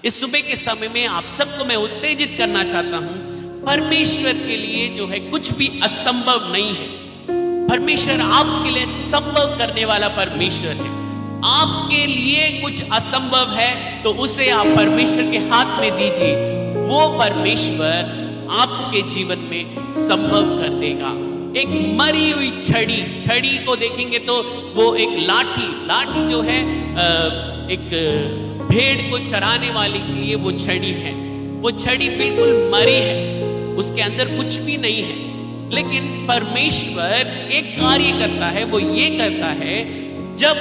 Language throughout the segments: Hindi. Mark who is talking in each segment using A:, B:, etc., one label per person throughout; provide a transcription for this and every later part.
A: इस सुबह के समय में आप सबको मैं उत्तेजित करना चाहता हूं, परमेश्वर के लिए जो है कुछ भी असंभव नहीं है। परमेश्वर आपके लिए संभव करने वाला परमेश्वर है। आपके लिए कुछ असंभव है तो उसे आप परमेश्वर के हाथ में दीजिए, वो परमेश्वर आपके जीवन में संभव कर देगा। एक मरी हुई छड़ी को देखेंगे तो वो एक लाठी जो है एक भेड़ को चराने वाले के लिए वो छड़ी है। वो छड़ी बिल्कुल मरी है, उसके अंदर कुछ भी नहीं है। लेकिन परमेश्वर एक कार्य करता है, वो ये करता है, जब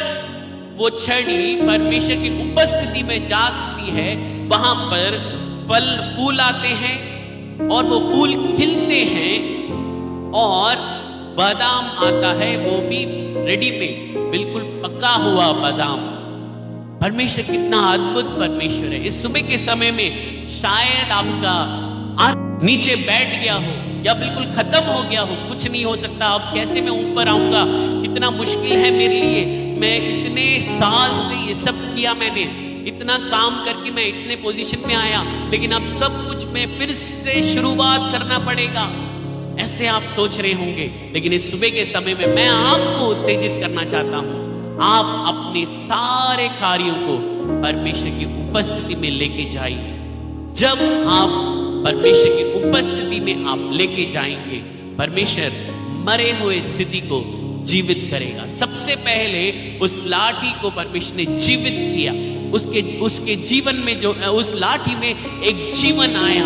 A: वो छड़ी परमेश्वर की उपस्थिति में जाती है, वहां पर फूल आते हैं और वो फूल खिलते हैं और बादाम आता है, वो भी रेडीमेड, बिल्कुल पका हुआ बादाम। परमेश्वर कितना अद्भुत परमेश्वर है। इस सुबह के समय में शायद आपका नीचे बैठ गया हो या बिल्कुल खत्म हो गया हो, कुछ नहीं हो सकता, अब कैसे मैं ऊपर आऊंगा, कितना मुश्किल है मेरे लिए, मैं इतने साल से ये सब किया, मैंने इतना काम करके मैं इतने पोजीशन में आया, लेकिन अब सब कुछ मैं फिर से शुरुआत करना पड़ेगा, ऐसे आप सोच रहे होंगे। लेकिन इस सुबह के समय में मैं आपको उत्तेजित करना चाहता हूं, आप अपने सारे कार्यों को परमेश्वर की उपस्थिति में लेके जाइए। जब आप परमेश्वर की उपस्थिति में आप लेके जाएंगे, परमेश्वर मरे हुए स्थिति को जीवित करेगा। सबसे पहले उस लाठी को परमेश्वर ने जीवित किया, उसके जीवन में जो उस लाठी में एक जीवन आया।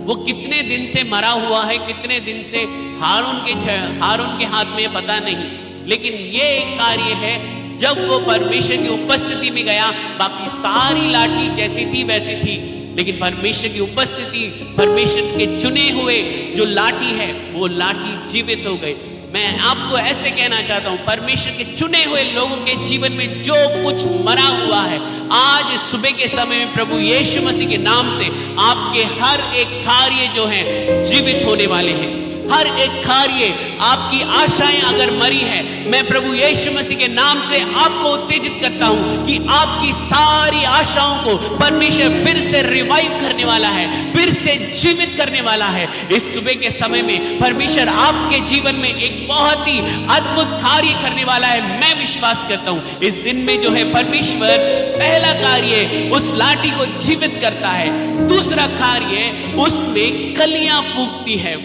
A: वो कितने दिन से मरा हुआ है, कितने दिन से हारून के हाथ में पता नहीं, लेकिन ये एक कार्य है, जब वो परमेश्वर की उपस्थिति में गया, बाकी सारी लाठी जैसी थी वैसी थी, लेकिन परमेश्वर की उपस्थिति, परमेश्वर के चुने हुए जो लाठी है, वो लाठी जीवित हो गई। मैं आपको ऐसे कहना चाहता हूं, परमेश्वर के चुने हुए लोगों के जीवन में जो कुछ मरा हुआ है, आज सुबह के समय में प्रभु यीशु मसीह के नाम से आपके हर एक कार्य जो है जीवित होने वाले हैं। हर एक कार्य, आपकी आशाएं अगर मरी है, मैं प्रभु यीशु मसीह के नाम से आपको उत्तेजित करता हूं कि आपकी सारी आशाओं को परमेश्वर फिर से रिवाइव करने वाला है, फिर से जीवित करने वाला है। इस सुबह के समय में परमेश्वर आपके जीवन में एक बहुत ही अद्भुत कार्य करने वाला है, मैं विश्वास करता हूं। इस दिन में जो है परमेश्वर पहला कार्य उस लाठी को जीवित करता है, दूसरा कार्य उसमें कलियां फूलती हैं।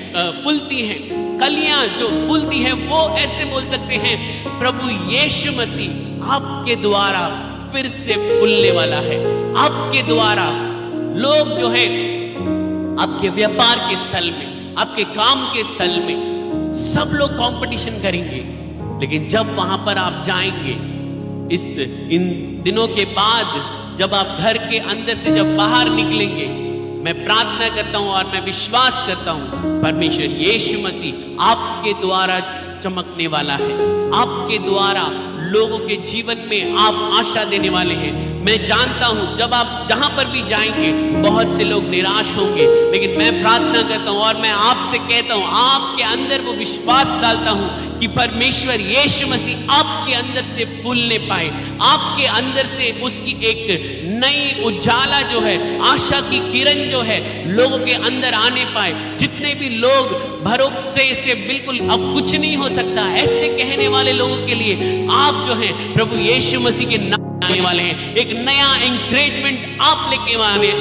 A: कलियां जो फूलती हैं वो ऐसे बोल सकते हैं, प्रभु यीशु मसीह आपके द्वारा फिर से फूलने वाला है। आपके द्वारा लोग जो है आपके व्यापार के स्थल में, आपके काम के स्थल में सब लोग कंपटीशन करेंगे, लेकिन जब वहां पर आप जाएंगे, इन दिनों के बाद जब आप घर के अंदर से जब बाहर निकलेंगे, मैं प्रार्थना करता हूं और मैं विश्वास करता हूं परमेश्वर यीशु मसीह आपके द्वारा चमकने वाला है। आपके द्वारा लोगों के जीवन में आप आशा देने वाले हैं। मैं जानता हूं जब आप जहां पर भी जाएंगे बहुत से लोग निराश होंगे, लेकिन मैं प्रार्थना करता हूं और मैं आपसे कहता हूं, आपके अंदर वो विश्वास डालता हूं कि परमेश्वर यीशु मसीह आपके अंदर से फूलने पाए, आपके अंदर से उसकी एक नई उजाला जो है, आशा की किरण जो है लोगों के अंदर आने पाए। जितने भी लोग भरोसे से बिल्कुल अब कुछ नहीं हो सकता ऐसे कहने वाले लोगों के लिए आप जो है प्रभु यीशु मसीह के नाम आने वाले हैं, एक नया एंकरेजमेंट आप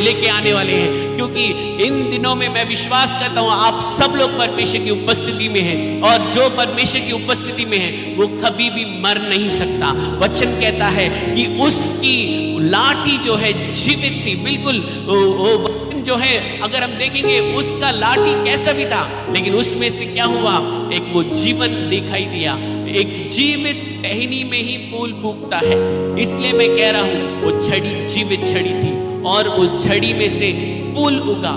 A: लेके आने वाले हैं, क्योंकि इन दिनों में मैं विश्वास करता हूं आप सब लोग परमेश्वर की उपस्थिति में हैं, और जो परमेश्वर की उपस्थिति में है वो कभी भी मर नहीं सकता। वचन कहता है कि उसकी लाठी जो है जीवित थी, बिल्कुल वो जो है अगर हम देखेंगे उसका लाठी कैसा भी था, लेकिन उसमें से क्या हुआ, एक वो जीवन दिखाई दिया। एक जीवित टहनी में ही फूल फूटता है, इसलिए मैं कह रहा हूं वो छड़ी जीवित छड़ी थी और उस छड़ी में से फूल उगा।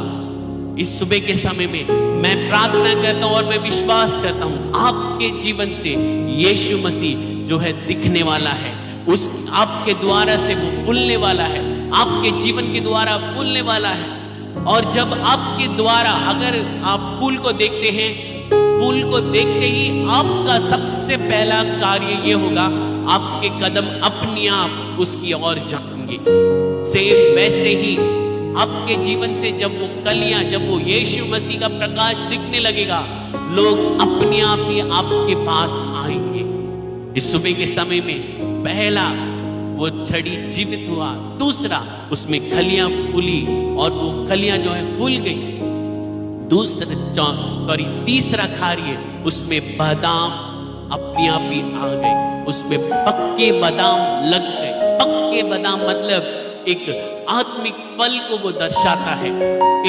A: इस सुबह के समय में मैं प्रार्थना करता हूं और मैं विश्वास करता हूं आपके जीवन से यीशु मसीह जो है दिखने वाला है, उस आपके द्वारा से वो फूलने वाला है, आपके जीवन के द्वारा फूलने वाला है। और जब आपके द्वारा अगर आप फूल को देखते हैं, फूल को देखते ही आपका सबसे पहला कार्य ये होगा, आपके कदम अपने आप उसकी ओर जाएंगे। सेम वैसे ही आपके जीवन से जब वो कलियां, जब वो यीशु मसीह का प्रकाश दिखने लगेगा, लोग अपने आप ही आपके पास आएंगे। इस सुबह के समय में पहला वो छड़ी जीवित हुआ, दूसरा उसमें कलियां फूली और वो कलियां जो है फूल गई। तीसरा कार्य, उसमें बादाम अपने आप ही आ गए, उसमें पक्के बादाम लग गए। पक्के बादाम मतलब एक आत्मिक फल को वो दर्शाता है,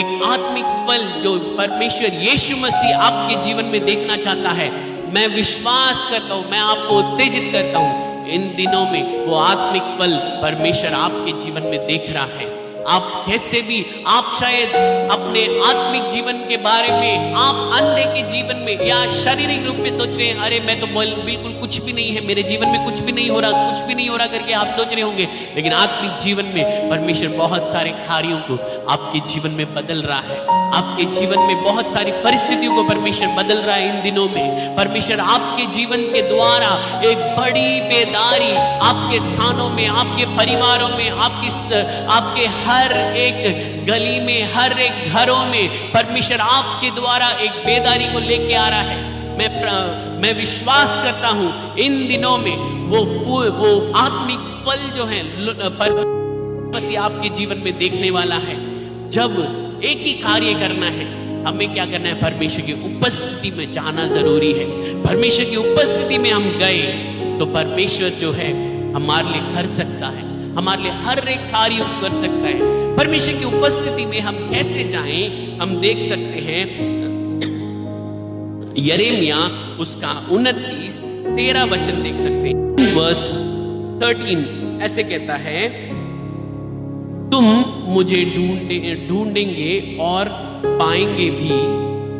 A: एक आत्मिक फल जो परमेश्वर यीशु मसीह आपके जीवन में देखना चाहता है। मैं विश्वास करता हूं, मैं आपको उत्तेजित करता हूं, इन दिनों में वो आत्मिक फल परमेश्वर आपके जीवन में देख रहा है। आप कैसे भी, आप शायद अपने आत्मिक जीवन के बारे में, आप अंधे के जीवन में या शारीरिक रूप में सोच रहे हैं, अरे मैं तो बिल्कुल कुछ भी नहीं है, मेरे जीवन में कुछ भी नहीं हो रहा, कुछ भी नहीं हो रहा करके आप सोच रहे होंगे। लेकिन आत्मिक जीवन में परमेश्वर बहुत सारे कार्यों को आपके जीवन में बदल रहा है। आपके जीवन में बहुत सारी परिस्थितियों को परमेश्वर बदल रहा है। इन दिनों में परमेश्वर आपके जीवन के द्वारा एक बड़ी बेदारी आपके स्थानों में, आपके परिवारों में, आपके हर एक गली में, हर एक घरों में परमेश्वर आपके द्वारा एक बेदारी को लेके आ रहा है। मैं विश्वास करता हूं इन दिनों में वो आत्मिक फल जो है परमेश्वर आपके जीवन में देखने वाला है। जब एक ही कार्य करना है, हमें क्या करना है? परमेश्वर की उपस्थिति में जाना जरूरी है। परमेश्वर की उपस्थिति में हम गए तो परमेश्वर जो है हमारे लिए कर सकता है, हमारे लिए हर एक कार्य कर सकता है। परमेश्वर की उपस्थिति में हम कैसे जाएं? हम देख सकते हैं यिर्मयाह उसका 29-13 वचन देख सकते हैं। वर्स 13 ऐसे कहता है, तुम मुझे ढूंढेंगे और पाएंगे भी,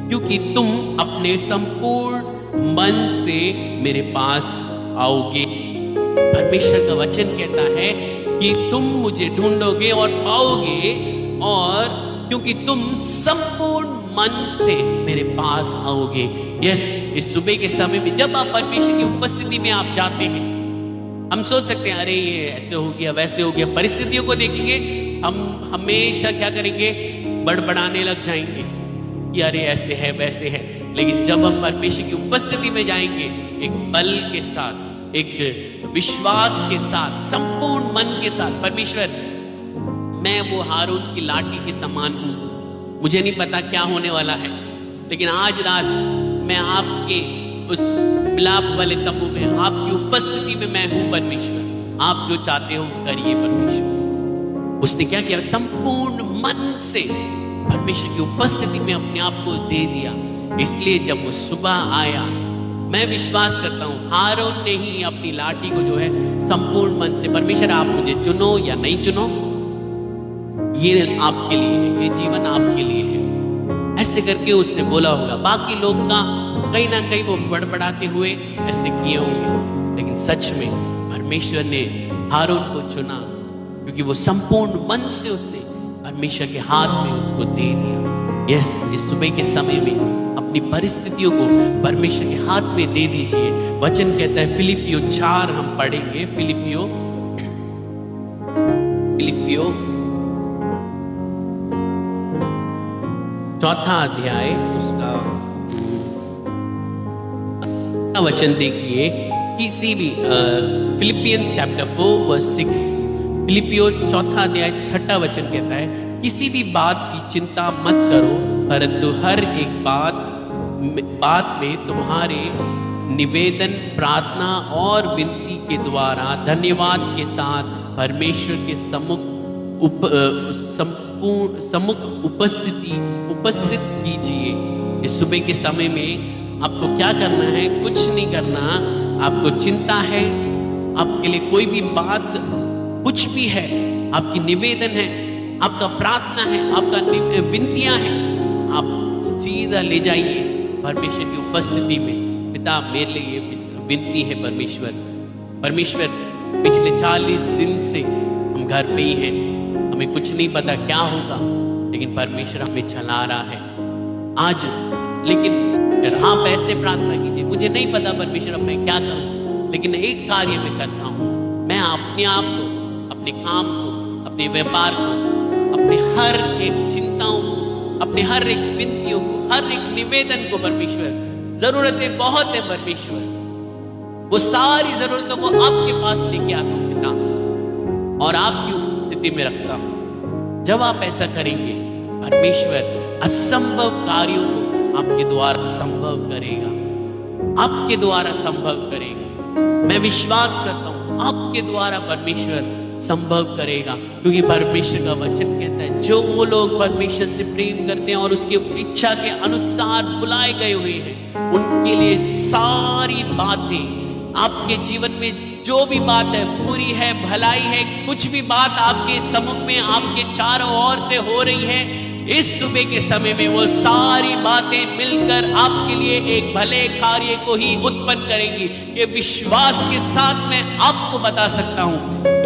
A: क्योंकि तुम अपने संपूर्ण मन से मेरे पास आओगे। परमेश्वर का वचन कहता है कि तुम मुझे ढूंढोगे और पाओगे, और क्योंकि तुम संपूर्ण मन से मेरे पास आओगे। यस, इस सुबह के समय में जब आप परमेश्वर की उपस्थिति में आप जाते हैं, हम सोच सकते हैं अरे ये ऐसे हो गया, वैसे हो गया। परिस्थितियों को देखेंगे, हम हमेशा क्या करेंगे? बड़बड़ाने लग जाएंगे कि अरे ऐसे है, वैसे है। लेकिन जब हम परमेश्वर की उपस्थिति में जाएंगे, एक बल के साथ, एक विश्वास के साथ, संपूर्ण मन के साथ, परमेश्वर मैं वो हारून की लाठी के समान हूं, मुझे नहीं पता क्या होने वाला है, लेकिन आज रात मैं आपके उस मिलाप वाले तंबू में, आपकी उपस्थिति में मैं हूं। परमेश्वर आप जो चाहते हो करिए। परमेश्वर उसने क्या किया? संपूर्ण मन से परमेश्वर की उपस्थिति में अपने आप को दे दिया। इसलिए जब वो सुबह आया, मैं विश्वास करता हूं हारून ने ही अपनी लाठी को जो है संपूर्ण मन से, परमेश्वर आप मुझे चुनो या नहीं चुनो, ये आपके लिए है, ये जीवन आपके लिए है, ऐसे करके उसने बोला होगा। बाकी लोग का कहीं ना कहीं वो बड़बड़ाते हुए ऐसे किए होंगे, लेकिन सच में परमेश्वर ने हारून को चुना, क्योंकि वो संपूर्ण मन से उसने परमेश्वर के हाथ में उसको दे दिया। यस, इस सुबह के समय में अपनी परिस्थितियों को परमेश्वर के हाथ में दे दीजिए। वचन कहता है फिलिपियो 4 हम पढ़ेंगे। फिलिपियो 4 अध्याय उसका वचन देखिए। किसी भी फिलिपियंस चैप्टर 4 वर्स 6, फिलिपियो 4 अध्याय 6 वचन कहता है, किसी भी बात की चिंता मत करो, परंतु हर एक बात में तुम्हारे निवेदन, प्रार्थना और विनती के द्वारा धन्यवाद के साथ परमेश्वर के सम्मुख उपस्थित कीजिए। इस सुबह के समय में आपको क्या करना है? कुछ नहीं करना। आपको चिंता है, आपके लिए कोई भी बात कुछ भी है, आपकी निवेदन है, आपका प्रार्थना है, आपका विनतियां हैं, आप सीधा ले जाइए परमेश्वर की उपस्थिति में। पिता, मेरे लिए ये विनती है परमेश्वर, पिछले 40 दिन से हम घर पे ही हैं, हमें कुछ नहीं पता क्या होगा, लेकिन परमेश्वर हमें चला रहा है आज। लेकिन आप ऐसे प्रार्थना कीजिए, मुझे नहीं पता परमेश्वर अब मैं क्या करूं, लेकिन एक कार्य मैं करता हूं, मैं अपने आप को, अपने काम को, अपने व्यापार को, अपने हर हर एक चिंताओं को, अपने हर एक विनतियों को, हर एक निवेदन को परमेश्वर, जरूरतें बहुत है परमेश्वर, वो सारी जरूरतों को आपके पास लेके आता हूं पिता और आपकी उपस्थिति में रखता हूं। जब आप ऐसा करेंगे परमेश्वर असंभव कार्यों को आपके द्वारा संभव करेगा, आपके द्वारा संभव करेगा। मैं विश्वास करता हूं आपके द्वारा परमेश्वर संभव करेगा, क्योंकि परमेश्वर का वचन कहता है जो वो लोग परमेश्वर से प्रेम करते हैं और उसकी इच्छा के अनुसार बुलाए गए हुए हैं, उनके लिए सारी बातें, आपके जीवन में जो भी बात है, बुरी है, भलाई है, कुछ भी बात आपके सम्मुख में, आपके चारों ओर से हो रही है, इस सुबह के समय में वो सारी बातें मिलकर आपके लिए एक भले कार्य को ही उत्पन्न करेंगी। ये विश्वास के साथ मैं आपको बता सकता हूं,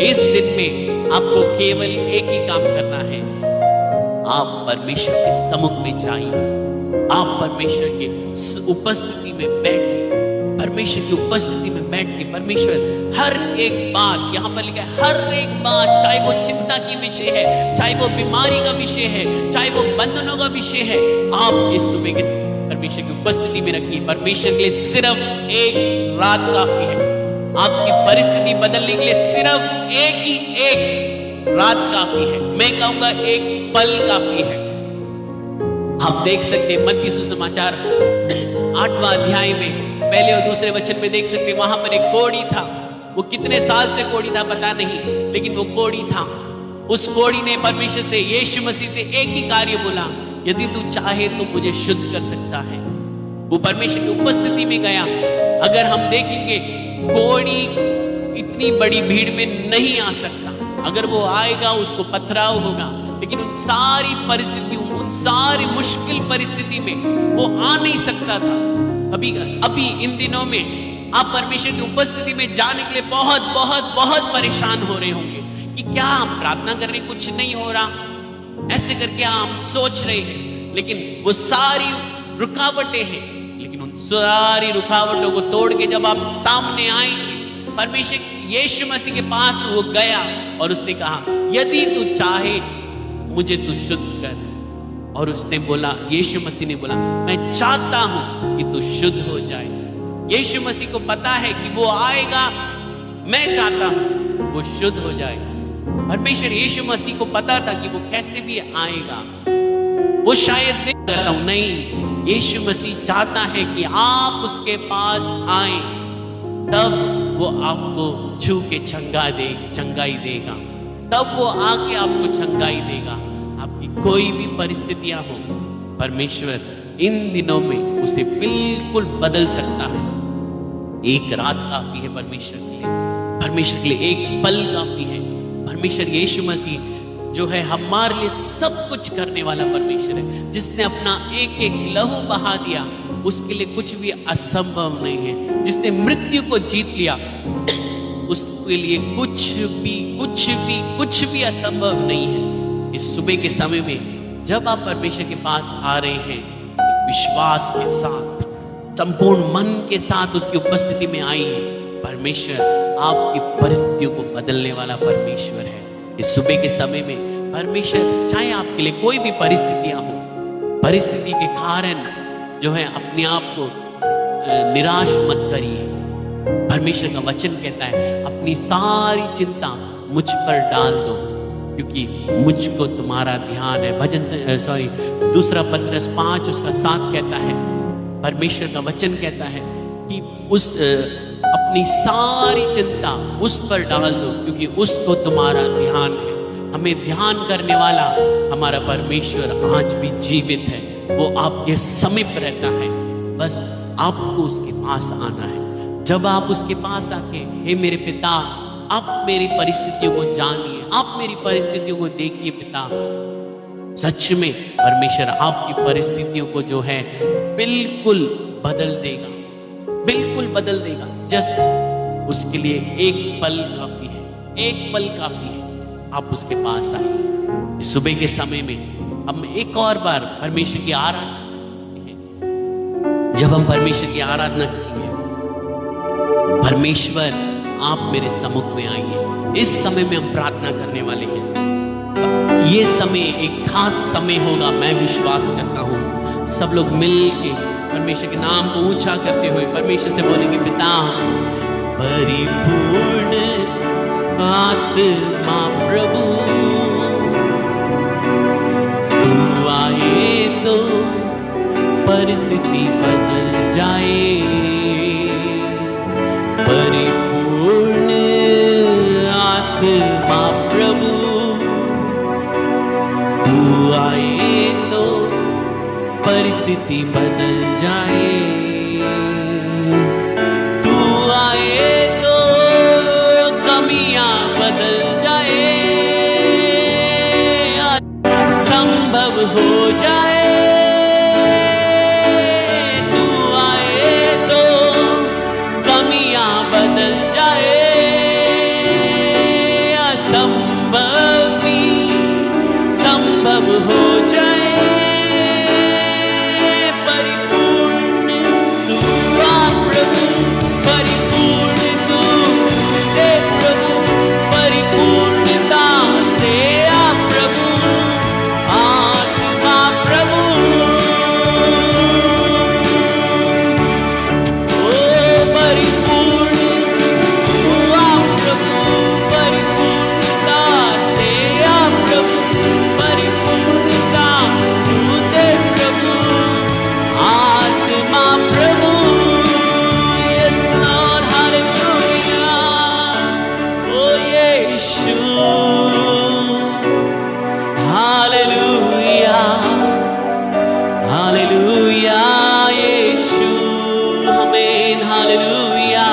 A: इस दिन में आपको केवल एक ही काम करना है, आप परमेश्वर के सम्मुख में जाइए, आप परमेश्वर की उपस्थिति में बैठिए, परमेश्वर की उपस्थिति में बैठ के परमेश्वर हर एक बात, यहां पर लिखा है हर एक बात, चाहे वो चिंता की विषय है, चाहे वो बीमारी का विषय है, चाहे वो बंधनों का विषय है, आप इस सुबह के परमेश्वर की उपस्थिति में रखिए। परमेश्वर के लिए सिर्फ एक रात काफी है, आपकी परिस्थिति बदलने के लिए सिर्फ एक रात काफी है, मैं कहूंगा एक पल काफी है। आप देख सकते हैं मत्ती सुसमाचार 8वां अध्याय में पहले और दूसरे वचन में देख सकते हैं, वहां पर एक कोढ़ी था, वो कितने साल से कोढ़ी था पता नहीं, लेकिन वो कोढ़ी था। उस कोढ़ी ने परमेश्वर से, यीशु मसीह से एक ही कार्य बोला, यदि तू चाहे तो मुझे शुद्ध कर सकता है। वो परमेश्वर की उपस्थिति में गया। अगर हम देखेंगे कोढ़ी इतनी बड़ी भीड़ में नहीं आ सकता, अगर वो आएगा उसको पथराव होगा, लेकिन उन सारी परिस्थितियों, उन सारी मुश्किल परिस्थिति में वो आ नहीं सकता था। अभी इन दिनों में आप परमेश्वर की उपस्थिति में जाने के लिए बहुत बहुत बहुत परेशान हो रहे होंगे कि क्या हम प्रार्थना कर रहे, कुछ नहीं हो रहा, ऐसे करके हम सोच रहे हैं, लेकिन वो सारी रुकावटें हैं, लेकिन उन सारी रुकावटों को तोड़ के जब आप सामने आएंगे, परमेश्वर यीशु मसीह के पास वो गया और उसने कहा यदि तू चाहे मुझे तू शुद्ध कर, और उसने बोला, यीशु मसीह ने बोला मैं चाहता हूं कि तू शुद्ध हो जाए। यीशु मसीह को पता है कि वो आएगा, मैं चाहता हूं वो शुद्ध हो जाए। परमेश्वर यीशु मसीह को पता था कि वो कैसे भी आएगा, वो शायद नहीं, यीशु मसीह चाहता है कि आप उसके पास आए, तब वो आपको छू के चंगाई देगा, तब वो आके आपको चंगाई देगा। आपकी कोई भी परिस्थितियां हो, परमेश्वर इन दिनों में उसे बिल्कुल बदल सकता है। एक रात काफी है परमेश्वर के लिए, परमेश्वर के लिए एक पल काफी है। परमेश्वर यीशु मसीह जो है हमारे लिए सब कुछ करने वाला परमेश्वर है, जिसने अपना एक एक लहू बहा दिया, उसके लिए कुछ भी असंभव नहीं है। जिसने मृत्यु को जीत लिया, उसके लिए कुछ भी असंभव नहीं है। इस सुबह के समय में जब आप परमेश्वर के पास आ रहे हैं, विश्वास के साथ, संपूर्ण मन के साथ उसकी उपस्थिति में आइए। परमेश्वर आपकी परिस्थितियों को बदलने वाला परमेश्वर है। इस सुबह के समय में परमेश्वर, चाहे आपके लिए कोई भी परिस्थितियां हो, परिस्थिति के कारण जो है अपने आप को निराश मत करिए। परमेश्वर का वचन कहता है अपनी सारी चिंता मुझ पर डाल दो, क्योंकि मुझको तुम्हारा ध्यान है। भजन से दूसरा पत्रस 5 उसका 7 कहता है, परमेश्वर का वचन कहता है कि अपनी सारी चिंता उस पर डाल दो, क्योंकि उसको तुम्हारा ध्यान है। हमें ध्यान करने वाला हमारा परमेश्वर आज भी जीवित है, वो आपके समीप रहता है, बस आपको उसके पास आना है। जब आप उसके पास आके, हे मेरे पिता, आप मेरी परिस्थितियों को जानिए, आप मेरी परिस्थितियों को देखिए पिता, सच में परमेश्वर आपकी परिस्थितियों को जो है बिल्कुल बदल देगा, बिल्कुल बदल देगा। जस्ट उसके लिए एक पल काफी है, एक पल काफी है। आप उसके पास आइए। सुबह के समय में हम एक और बार परमेश्वर की आराधना, जब हम परमेश्वर की आराधना करेंगे, परमेश्वर आप मेरे सम्मुख में आइए। इस समय में हम प्रार्थना करने वाले हैं। ये समय एक खास समय होगा, मैं विश्वास करता हूँ। सब लोग मिल के परमेश्वर के नाम को ऊंचा करते हुए परमेश्वर से बोलेंगे, पिता परिपूर्ण आत्मा प्रभु तू आए तो परिस्थिति बदल जाए। परिपूर्ण आत्मा प्रभु तू आए तो परिस्थिति बदल जाए। तू आए तो कमियां बदल जाए, संभव हो जाए। तू आए तो कमियां बदल जाए, असंभव भी संभव हो जाए। परिपूर्ण तू आ प्रभु, परिपूर्ण तू दे प्रभु, परिपूर्णता से आ प्रभु, आत्मा प्रभु। ओ परिपूर्ण तू आ प्रभु, परिपूर्णता से आ प्रभु, परिपूर्णता तू दे प्रभु, आत्मा प्रभु। Yes Lord, hallelujah। ओ यीशु, हालेलुया, हालेलुया यीशु, आमेन, हालेलुया।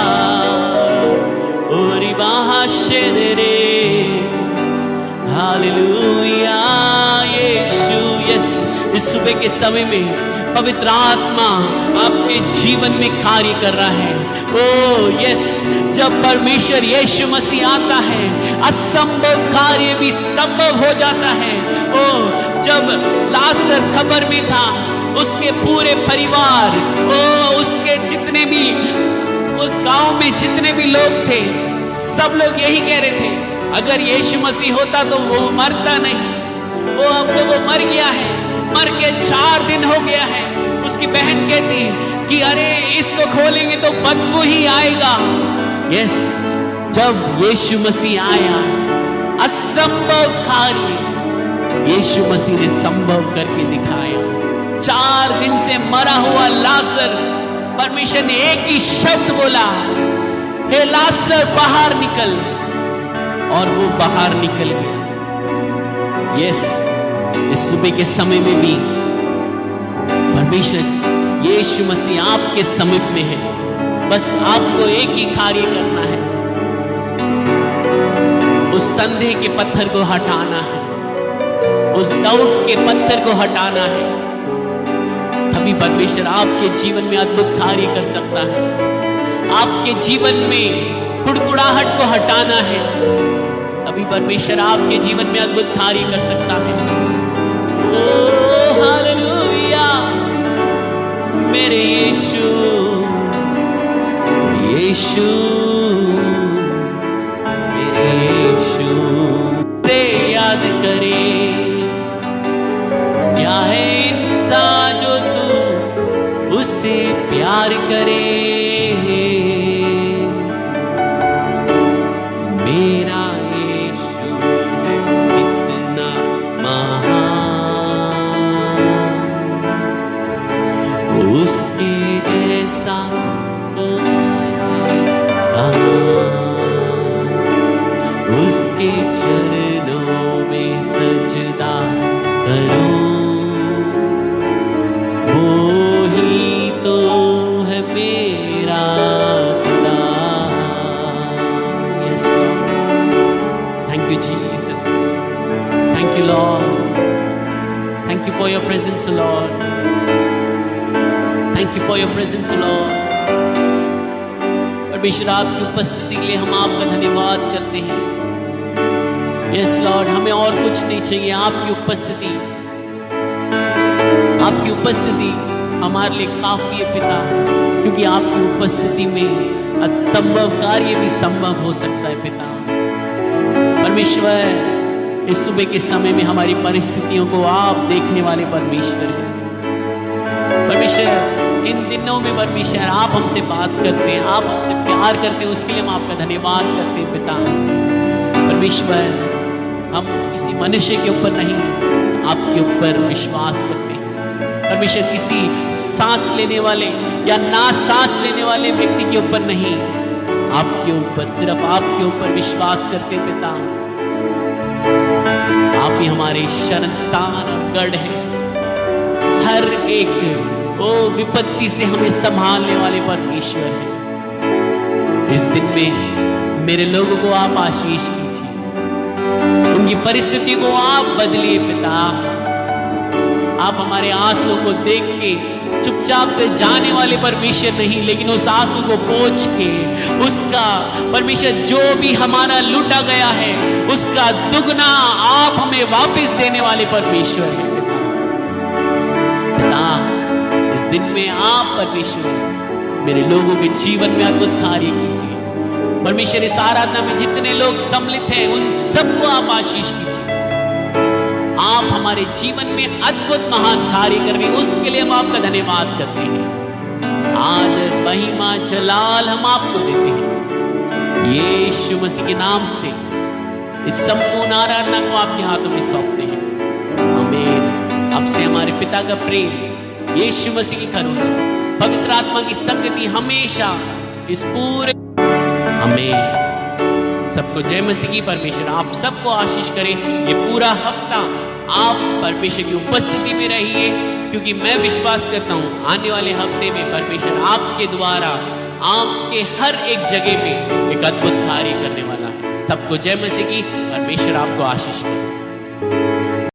A: ओरी बाहाशेरे, हालेलुया यीशु। यस, इस सुबह के समय में पवित्र आत्मा आपके जीवन में कार्य कर रहा है। ओ यस, जब परमेश्वर यीशु मसीह आता है, असंभव कार्य भी संभव हो जाता है। ओ जब लाजर खबर में था, उसके पूरे परिवार, ओ उसके जितने भी उस गांव में जितने भी लोग थे, सब लोग यही कह रहे थे, अगर यीशु मसीह होता तो वो मरता नहीं। वो अब तो वो मर गया है, मर के 4 दिन हो गया है। उसकी बहन कहती कि अरे इसको खोलेंगे तो बदबू ही आएगा। यस, जब यीशु मसीह आया, असंभव कार्य यीशु मसीह ने संभव करके दिखाया। 4 दिन से मरा हुआ लाजर, परमेश्वर ने एक ही शब्द बोला, हे लाजर बाहर निकल, और वो बाहर निकल गया। यस, इस सुबह के समय में भी परमेश्वर यीशु मसीह आपके समीप में है। बस आपको एक ही कार्य करना है, उस संदेह के पत्थर को हटाना है, उस डाउट के पत्थर को हटाना है। तभी परमेश्वर आपके जीवन में अद्भुत कार्य कर सकता है। आपके जीवन में कुड़कुड़ाहट को हटाना है, तभी परमेश्वर आपके जीवन में अद्भुत कार्य कर सकता है। ओ हालेलुया मेरे यीशु, यीशु मेरे यीशु। से याद करे, क्या है इंसान जो तू उससे प्यार करे। मेरा यीशु कितना महान, उसके जैसा कोई कहाँ। उसके चरणों में सजदा करूं, वो ही तो है मेरा खुदा। Yes Lord, thank you Jesus, thank you Lord, thank you for your presence Lord, thank you for your presence Lord। परमेश्वर आपकी उपस्थिति के लिए हम आपका धन्यवाद करते हैं। यस लॉर्ड, हमें और कुछ नहीं चाहिए, आपकी उपस्थिति, आपकी उपस्थिति हमारे लिए काफी है पिता, क्योंकि आपकी उपस्थिति में असंभव कार्य भी संभव हो सकता है पिता। परमेश्वर, इस सुबह के समय में हमारी परिस्थितियों को आप देखने वाले परमेश्वर हैं। परमेश्वर, इन दिनों में परमेश्वर आप हमसे बात करते हैं, आप हमसे प्यार करते हैं, उसके लिए हम आपका धन्यवाद करते हैं पिता। परमेश्वर, हम किसी मनुष्य के ऊपर नहीं, आपके ऊपर विश्वास करते हैं। परमेश्वर, किसी सांस लेने वाले या ना सांस लेने वाले व्यक्ति के ऊपर नहीं, आपके ऊपर, सिर्फ आपके ऊपर विश्वास करते हैं पिता। आप ही हमारे शरण स्थान और गढ़ हैं। हर एक विपत्ति से हमें संभालने वाले परमेश्वर हैं। इस दिन में मेरे लोगों को आप आशीष कीजिए, उनकी परिस्थिति को आप बदलिए पिता। आप हमारे आंसू को देख के चुपचाप से जाने वाले परमेश्वर नहीं, लेकिन उस आंसू को पोंछ के उसका, परमेश्वर, जो भी हमारा लूटा गया है उसका दुगना आप हमें वापस देने वाले परमेश्वर हैं पिता। इस दिन में आप परमेश्वर मेरे लोगों के जीवन में अद्भुत कार्य कीजिए। परमेश्वर, इस आराधना में जितने लोग सम्मिलित हैं उन सबको आप आशीष कीजिए। आप हमारे जीवन में अद्भुत महान कार्य कर रहे हैं, उसके लिए हम आपका धन्यवाद करते हैं। आदर, महिमा, जलाल हम आपको देते हैं। यीशु मसीह के नाम से इस संपूर्ण आराधना को आपके हाथों में सौंपते हैं। आमीन। आपसे हमारे पिता का प्रेम, यीशु मसीह की करुणा, पवित्र आत्मा की संगति हमेशा इस पूरे, हमें सबको जय मसीह की। परमेश्वर आप सबको आशीष करें। ये पूरा हफ्ता आप परमेश्वर की उपस्थिति में रहिए, क्योंकि मैं विश्वास करता हूं आने वाले हफ्ते में परमेश्वर आपके द्वारा आपके हर एक जगह में एक अद्भुत कार्य करने वाला है। सबको जय मसीह की। परमेश्वर आपको आशीष करे।